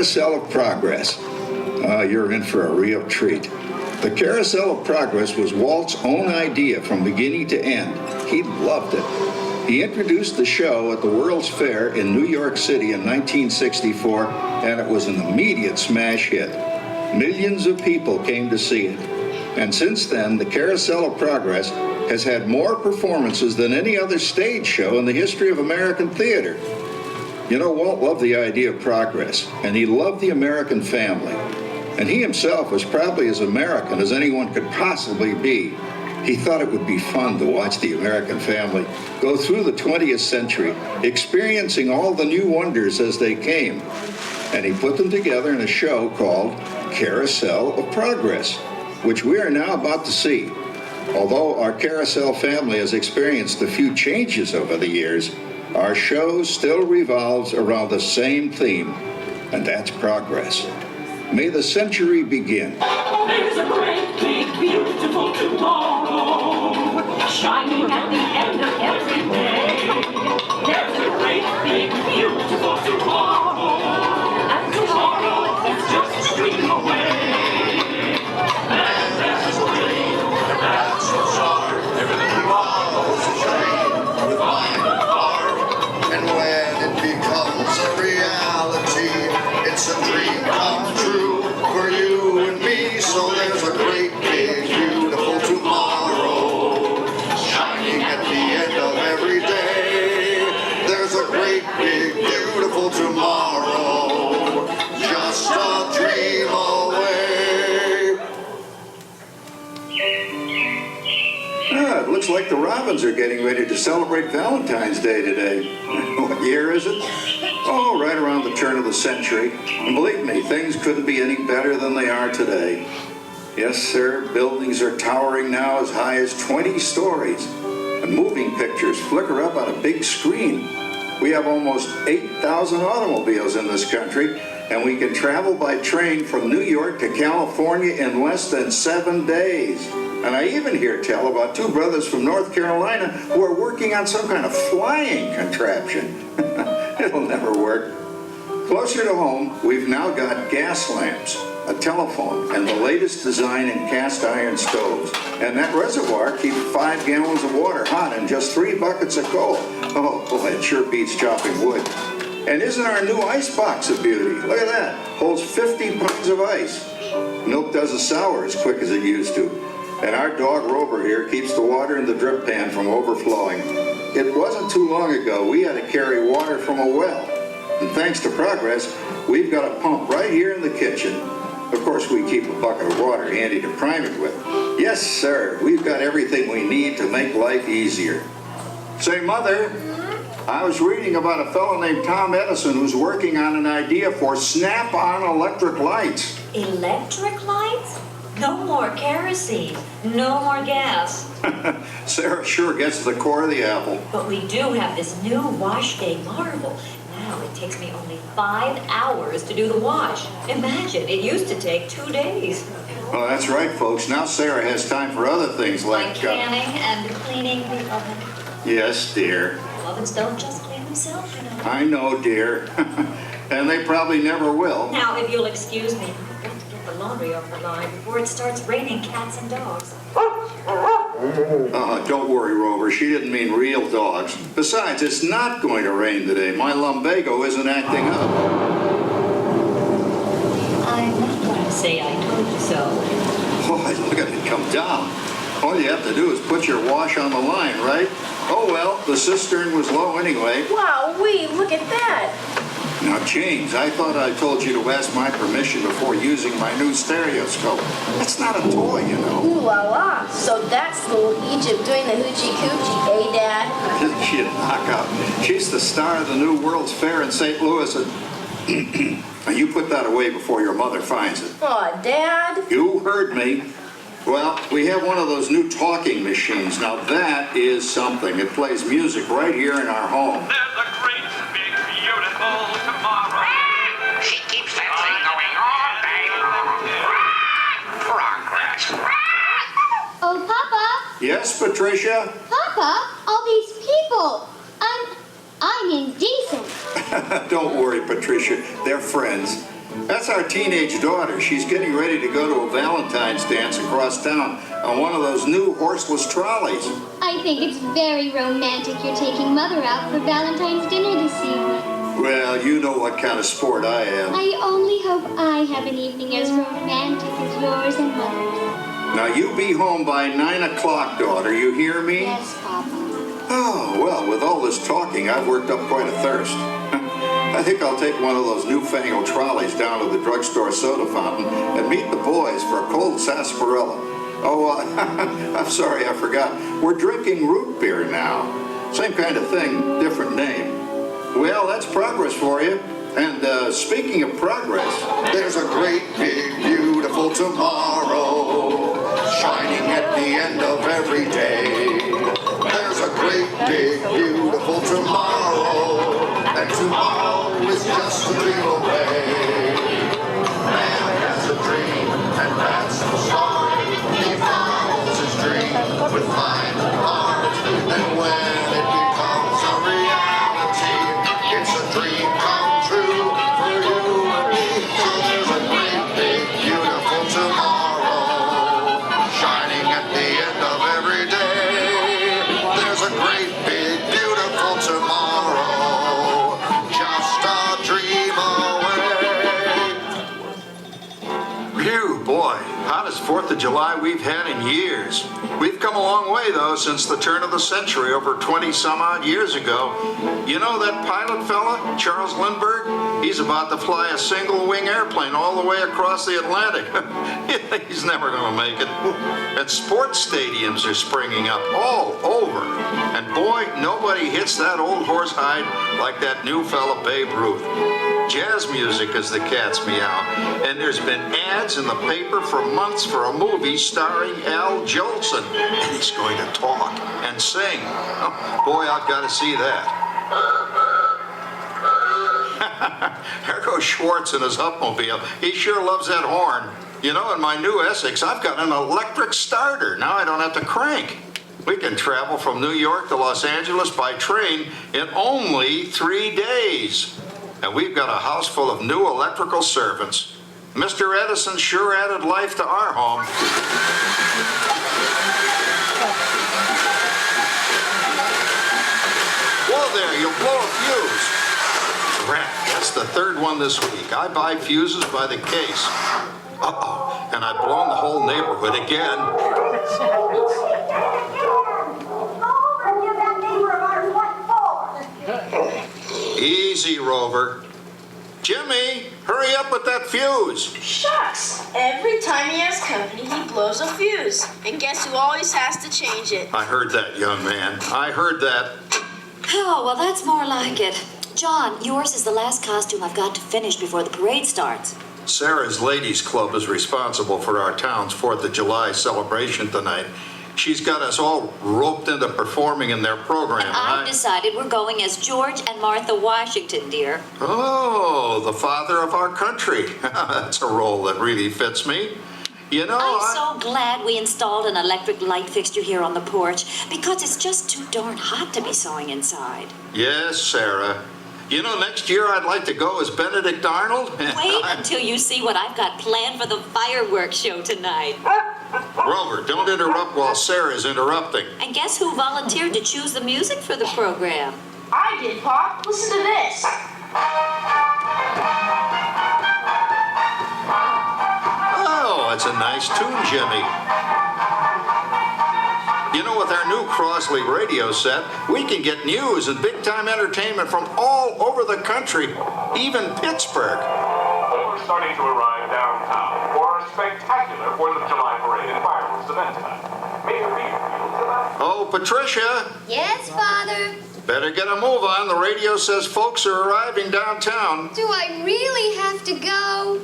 Carousel of Progress. You're in for a real treat. The Carousel of Progress was Walt's own idea from beginning to end. He loved it. He introduced the show at the World's Fair in New York City in 1964, and it was an immediate smash hit. Millions of people came to see it. And since then, the Carousel of Progress has had more performances than any other stage show in the history of American theater. You know, Walt loved the idea of progress, and he loved the American family. And he himself was probably as American as anyone could possibly be. He thought it would be fun to watch the American family go through the 20th century, experiencing all the new wonders as they came. And he put them together in a show called Carousel of Progress, which we are now about to see. Although our Carousel family has experienced a few changes over the years, our show still revolves around the same theme, and that's progress. May the century begin. There's a great, big, beautiful tomorrow, shining at the end of every day. There's a great, big, beautiful tomorrow, and tomorrow is just a stream away. And there's a dream that's so sharp, tomorrow's a dream with my heart. And when it becomes a reality, it's a dream come true for you and me. So there's a great, big, beautiful tomorrow, shining at the end of every day. There's a great, big, beautiful tomorrow, just a dream away. It looks like the Robins are getting ready to celebrate Valentine's Day today. What year is it? Oh, right around the turn of the century. And believe me, things couldn't be any better than they are today. Yes, sir, buildings are towering now as high as 20 stories. And moving pictures flicker up on a big screen. We have almost 8,000 automobiles in this country, and we can travel by train from New York to California in less than 7 days. And I even hear tell about two brothers from North Carolina who are working on some kind of flying contraption. It'll never work. Closer to home, we've now got gas lamps, a telephone, and the latest design in cast iron stoves. And that reservoir keeps 5 gallons of water hot in just 3 buckets of coal. Oh, boy, it sure beats chopping wood. And isn't our new ice box a beauty? Look at that. Holds 50 pounds of ice. Milk doesn't sour as quick as it used to. And our dog Rover here keeps the water in the drip pan from overflowing. It wasn't too long ago we had to carry water from a well. And thanks to progress, we've got a pump right here in the kitchen. Of course, we keep a bucket of water handy to prime it with. Yes, sir, we've got everything we need to make life easier. Say, Mother, I was reading about a fellow named Tom Edison who's working on an idea for snap-on electric lights. Electric lights? No more kerosene, no more gas. Sarah sure gets to the core of the apple. But we do have this new wash day marvel. Now it takes me only 5 hours to do the wash. Imagine, it used to take 2 days. Well, that's right, folks. Now Sarah has time for other things Like canning and cleaning the oven. Yes, dear. Ovens don't just clean themselves, you know. I know, dear. And they probably never will. Now, if you'll excuse me, I've got to get the laundry off the line before it starts raining cats and dogs. Don't worry, Rover. She didn't mean real dogs. Besides, it's not going to rain today. My lumbago isn't acting up. I'm not going to say I told you so. Boy, look at it come down. All you have to do is put your wash on the line, right? Oh, well, the cistern was low anyway. Wow-wee, look at that. Now, James, I thought I told you to ask my permission before using my new stereoscope. That's not a toy, you know. Ooh la la. So that's little Egypt doing the hoochie coochie, eh, Dad? Isn't she a knockout? She's the star of the new World's Fair in St. Louis. And you put that away before your mother finds it. Aw, Dad. You heard me. Well, we have one of those new talking machines. Now, that is something. It plays music right here in our home. There's a great, big, beautiful tomorrow. She keeps that thing going all day long. Progress. Oh, Papa! Yes, Patricia? Papa, all these people! I'm indecent. Don't worry, Patricia. They're friends. That's our teenage daughter. She's getting ready to go to a Valentine's dance across town on one of those new horseless trolleys. I think it's very romantic you're taking Mother out for Valentine's dinner this evening. Well, you know what kind of sport I am. I only hope I have an evening as romantic as yours and Mother's. Now, you be home by 9 o'clock, daughter. You hear me? Yes, Papa. Oh, well, with all this talking, I've worked up quite a thirst. I think I'll take one of those newfangled trolleys down to the drugstore soda fountain and meet the boys for a cold sarsaparilla. Oh, I'm sorry, I forgot. We're drinking root beer now. Same kind of thing, different name. Well, that's progress for you. And speaking of progress, There's a great, big, beautiful tomorrow shining at the end of every day. There's a great, big, beautiful tomorrow, and tomorrow is just a dream away. Man has a dream, and that's the story. He follows his dream with mind and heart, and when it becomes a reality, it's a dream come true for you and me. So there's a great, big, beautiful tomorrow shining at the end of every day. There's a great, big, beautiful tomorrow, just a dream away. phew, boy, hottest 4th of July we've had in years. We've come a long way, though, since the turn of the century, over 20-some-odd years ago. You know that pilot fella, Charles Lindbergh? He's about to fly a single-wing airplane all the way across the Atlantic. He's never going to make it. And sports stadiums are springing up all over. And boy, nobody hits that old horsehide like that new fella Babe Ruth. Jazz music as the cat's meow. And there's been ads in the paper for months for a movie starring Al Jolson. And he's going to talk and sing. Oh, boy, I've got to see that. There goes Schwartz in his Upmobile. He sure loves that horn. You know, in my new Essex, I've got an electric starter. Now I don't have to crank. We can travel from New York to Los Angeles by train in only 3 days. And we've got a house full of new electrical servants. Mr. Edison sure added life to our home. Whoa there, you'll blow a fuse. Crap, that's the 3rd one this week. I buy fuses by the case. Uh-oh, and I've blown the whole neighborhood again. Easy, Rover. Jimmy, hurry up with that fuse. Shucks! Every time he has company, he blows a fuse. And guess who always has to change it? I heard that, young man. I heard that. Oh, well, that's more like it. John, yours is the last costume I've got to finish before the parade starts. Sarah's Ladies Club is responsible for our town's 4th of July celebration tonight. She's got us all roped into performing in their program. And I've decided we're going as George and Martha Washington, dear. Oh, the father of our country. That's a role that really fits me. You know, I'm so glad we installed an electric light fixture here on the porch, because it's just too darn hot to be sewing inside. Yes, Sarah. You know, next year I'd like to go as Benedict Arnold. Wait until you see what I've got planned for the fireworks show tonight. Rover, don't interrupt while Sarah's interrupting. And guess who volunteered to choose the music for the program? I did, Pop. Listen to this. Oh, that's a nice tune, Jimmy. You know, with our new Crosley radio set, we can get news and big-time entertainment from all over the country, even Pittsburgh. We're starting to arrive downtown for a spectacular 4th of July parade and fireworks event tonight. Mayor Reed feels about... Oh, Patricia, Yes, Father? better get a move on. The radio says folks are arriving downtown. Do I really have to go?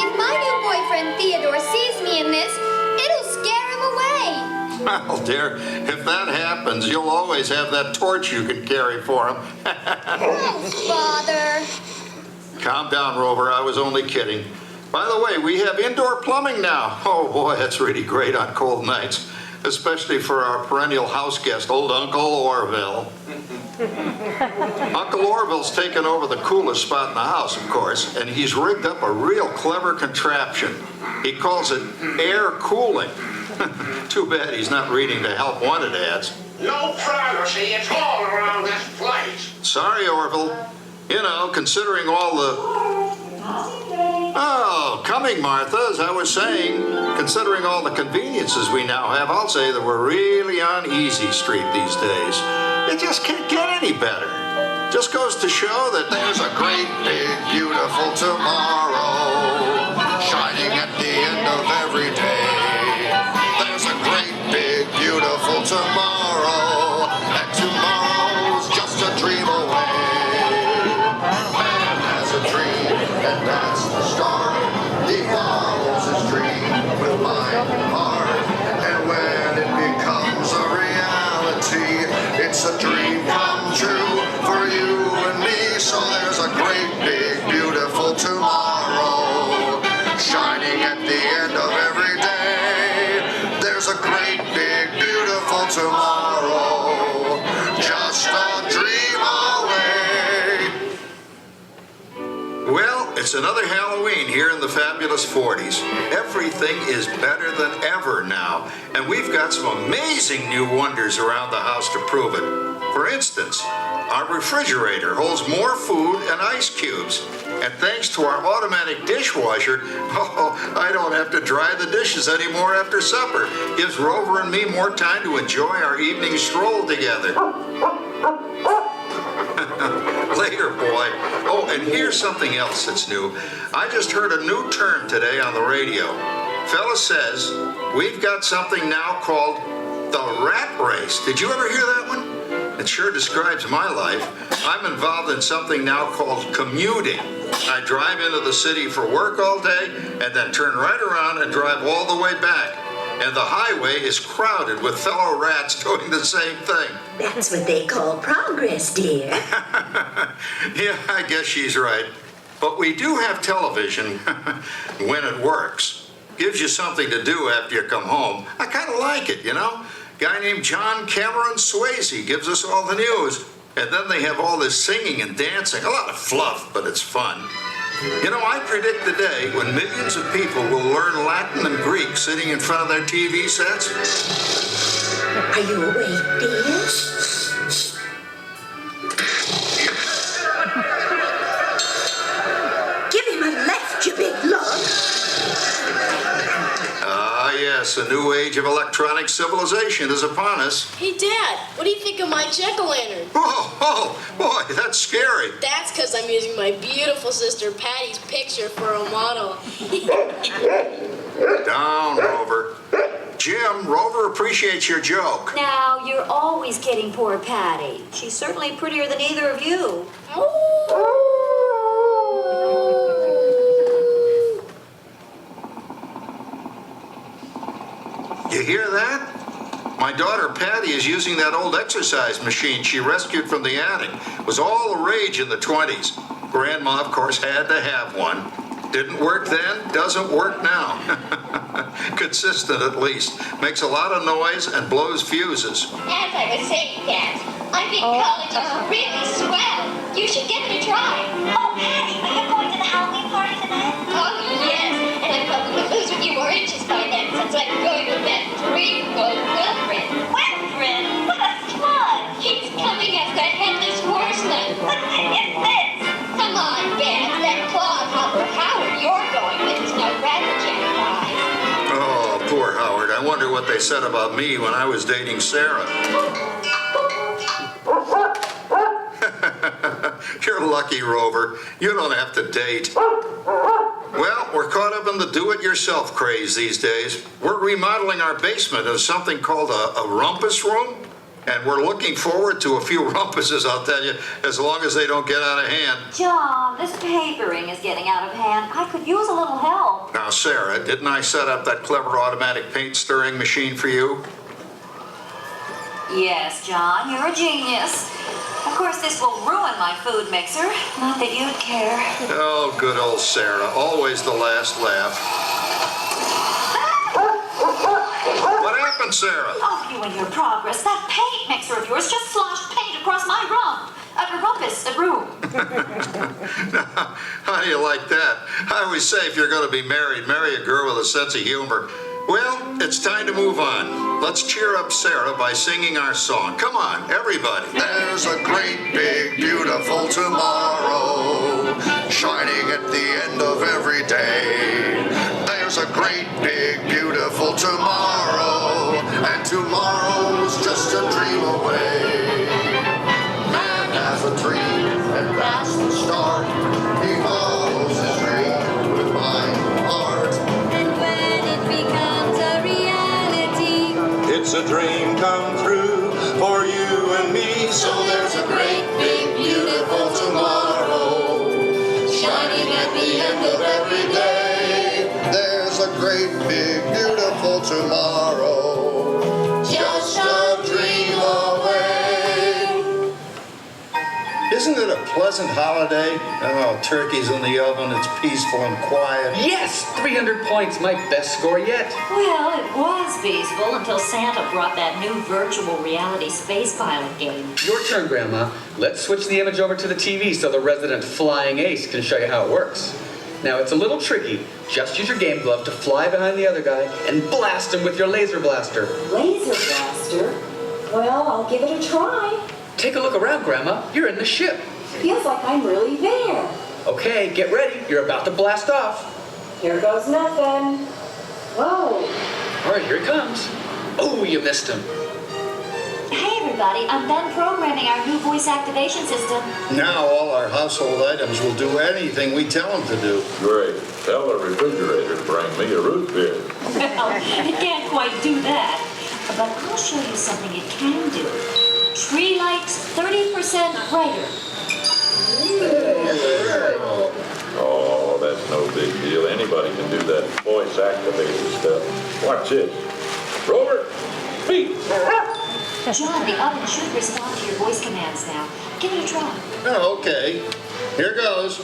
If my new boyfriend Theodore sees me in this, it'll scare him away. Well, dear, if that happens, you'll always have that torch you can carry for him. Oh, Father. Calm down, Rover. I was only kidding. By the way, we have indoor plumbing now. Oh, boy, that's really great on cold nights, especially for our perennial house guest, old Uncle Orville. Uncle Orville's taken over the coolest spot in the house, of course, and he's rigged up a real clever contraption. He calls it air cooling. Too bad he's not reading the help wanted ads. No privacy at all around this place. Sorry, Orville. You know, considering all the... Oh, coming, Martha, as I was saying, considering all the conveniences we now have, I'll say that we're really on easy street these days. It just can't get any better. Just goes to show that There's a great, big, beautiful tomorrow shining at the end of every day. There's a great, big, beautiful tomorrow, and tomorrow's just a dream away. Man has a dream, and that's the start. He follows his dream with mind and heart, and when it becomes a reality, it's a dream come true for you and me. So there's a great, big, beautiful tomorrow shining at the end of every day. There's a great, big, beautiful tomorrow, just a dream away. Well, it's another Halloween here in the fabulous 40s. Everything is better than ever now, and we've got some amazing new wonders around the house to prove it. For instance, our refrigerator holds more food and ice cubes, and thanks to our automatic dishwasher, I don't have to dry the dishes anymore after supper. Gives Rover and me more time to enjoy our evening stroll together. Later, boy. Oh, and here's something else that's new. I just heard a new term today on the radio. Fella says we've got something now called the rat race. Did you ever hear that one? It sure describes my life. I'm involved in something now called commuting. I drive into the city for work all day and then turn right around and drive all the way back. And the highway is crowded with fellow rats doing the same thing. That's what they call progress, dear. Yeah, I guess she's right. But we do have television when it works. Gives you something to do after you come home. I kind of like it, you know? Guy named John Cameron Swayze gives us all the news. And then they have all this singing and dancing. A lot of fluff, but it's fun. You know, I predict the day when millions of people will learn Latin and Greek sitting in front of their TV sets. Are you awake, dear? Give him a left, you big lug. Ah, yes, a new age of electronic civilization is upon us. Hey, Dad, what do you think of my jack-o'-lantern? Oh, boy, that's scary. That's because I'm using my beautiful sister Patty's picture for a model. Down, Rover. Jim, Rover appreciates your joke. Now, you're always kidding poor Patty. She's certainly prettier than either of you. You hear that? My daughter Patty is using that old exercise machine she rescued from the attic. It was all the rage in the 20s. Grandma, of course, had to have one. Didn't work then, doesn't work now. Consistent, at least. Makes a lot of noise and blows fuses. As I was saying, Dad, I think college is really swell. You should give it a try. Oh, Patty, are you going to the Halloween party tonight? Oh, yes. And I'm probably going to lose a few more inches by then since I'm going with that dreamboat Wilfred. Wilfred? What a slut! He's coming as the headless horseman. What is this? Come on, Dad. That clodhopper Howard you're going with is no rattletail prize. Oh, poor Howard. I wonder what they said about me when I was dating Sarah. You're lucky, Rover. You don't have to date. Well, we're caught up in the do-it-yourself craze these days. We're remodeling our basement into something called a rumpus room. And we're looking forward to a few rumpuses, I'll tell you, as long as they don't get out of hand. John, this papering is getting out of hand. I could use a little help. Now, Sarah, didn't I set up that clever automatic paint stirring machine for you? Yes, John, you're a genius. Of course, this will ruin my food mixer. Not that you'd care. Oh, good old Sarah. Always the last laugh. What happened, Sarah? Oh, you and your progress. That paint mixer of yours just sloshed paint across my rump. How do you like that? I always say if you're going to be married, marry a girl with a sense of humor. Well, it's time to move on. Let's cheer up Sarah by singing our song. Come on, everybody. There's a great, big, beautiful tomorrow shining at the end of every day. There's a great, big, beautiful tomorrow, and tomorrow's just a dream away. Man has a dream, and that's the start. He follows his dream with mind and heart. And when it becomes a reality, It's a dream come true for you and me. So there's a great, big, beautiful tomorrow shining at the end of every day. There's a great, big, beautiful tomorrow, just a dream away. Isn't it a pleasant holiday? Oh, turkey's in the oven, it's peaceful and quiet. Yes, 300 points, my best score yet. Well, it was peaceful until Santa brought that new virtual reality space pilot game. Your turn, Grandma. Let's switch the image over to the TV so the resident flying ace can show you how it works. Now, it's a little tricky. Just use your game glove to fly behind the other guy and blast him with your laser blaster. Laser blaster? Well, I'll give it a try. Take a look around, Grandma. You're in the ship. Feels like I'm really there. Okay, get ready. You're about to blast off. Here goes nothing. Whoa. All right, here he comes. Oh, you missed him. Hey, everybody, I'm done programming our new voice activation system. Now all our household items will do anything we tell them to do. Great. Tell the refrigerator to bring me a root beer. Well, it can't quite do that. But I'll show you something it can do. Tree lights 30% brighter. Oh, that's no big deal. Anybody can do that voice-activated stuff. Watch this. Rover, speak. John, the oven should respond to your voice commands now. Give it a try. Oh, okay. Here goes.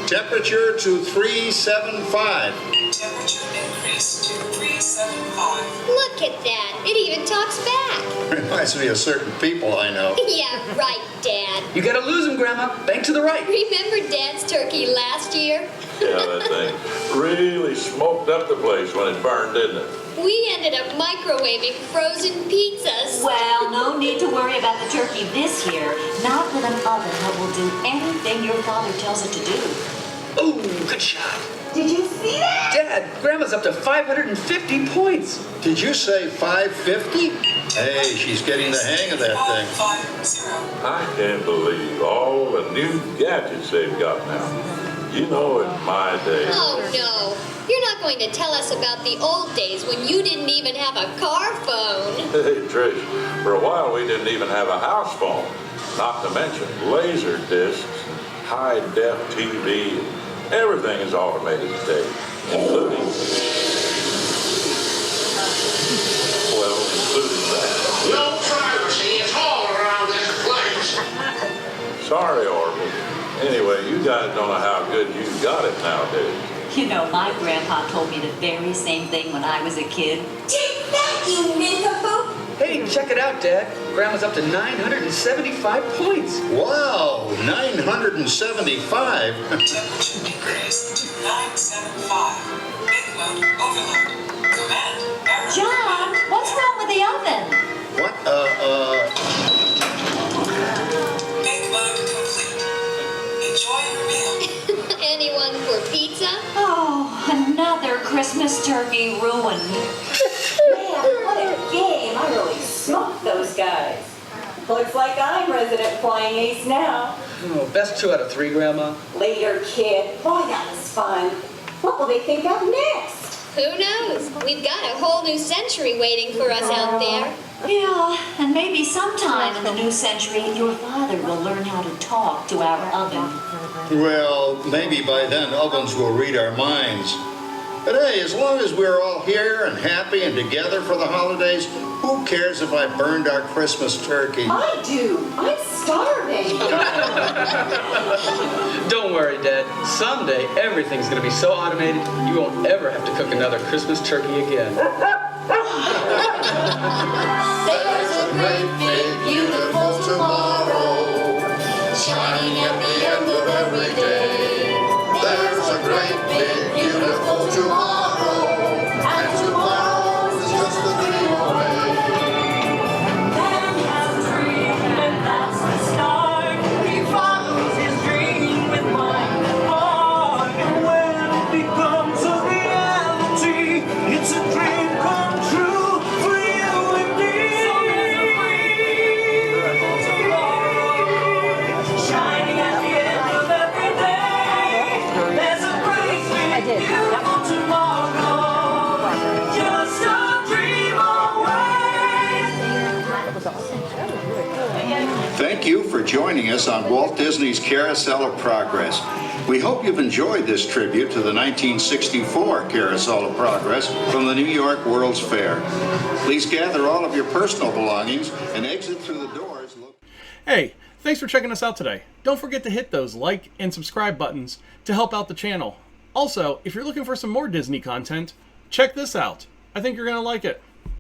Temperature to 375. Temperature increase to 375. look at that. It even talks back. Reminds me of certain people I know. Yeah, right, Dad. You gotta lose him, Grandma. Bank to the right. Remember Dad's turkey last year? Yeah, that thing really smoked up the place when it burned, didn't it? We ended up microwaving frozen pizzas. Well, no need to worry about the turkey this year. Not with an oven that will do anything your father tells it to do. Oh, good shot. Did you see that? Dad, Grandma's up to 550 points. Did you say 550? Hey, she's getting the hang of that thing. I can't believe all the new gadgets they've got now. You know, in my day. Oh, no. You're not going to tell us about the old days when you didn't even have a car phone. Hey, Trish, for a while we didn't even have a house phone. Not to mention laser discs, high-def TV. Everything is automated today, including that. No privacy at all around this place. Sorry, Orville. Anyway, you guys don't know how good you got it nowadays. You know, my grandpa told me the very same thing when I was a kid. Take that, you nincompoop! Hey, check it out, Dad. Grandma's up to 975 points. Wow, 975? Temperature decrease to 975. Big load overload. Command error. John, what's wrong with the oven? What? Big load complete. Enjoy your meal. Anyone for pizza? Oh, another Christmas turkey ruined. Man, what a game. I really smoked those guys. Looks like I'm resident flying ace now. Oh, best 2 out of 3, Grandma. Later, kid. Boy, that was fun. What will they think of next? Who knows? We've got a whole new century waiting for us out there. Yeah, and maybe sometime in the new century, your father will learn how to talk to our oven. Well, maybe by then ovens will read our minds. But hey, as long as we're all here and happy and together for the holidays, who cares if I burned our Christmas turkey? I do. I'm starving. Don't worry, Dad. Someday, everything's going to be so automated, you won't ever have to cook another Christmas turkey again. There's a great big beautiful tomorrow shining at the end of Thank you for joining us on Walt Disney's Carousel of Progress. We hope you've enjoyed this tribute to the 1964 Carousel of Progress from the New York World's Fair. Please gather all of your personal belongings and exit through the doors. Hey, thanks for checking us out today. Don't forget to hit those like and subscribe buttons to help out the channel. Also, if you're looking for some more Disney content, check this out. I think you're going to like it.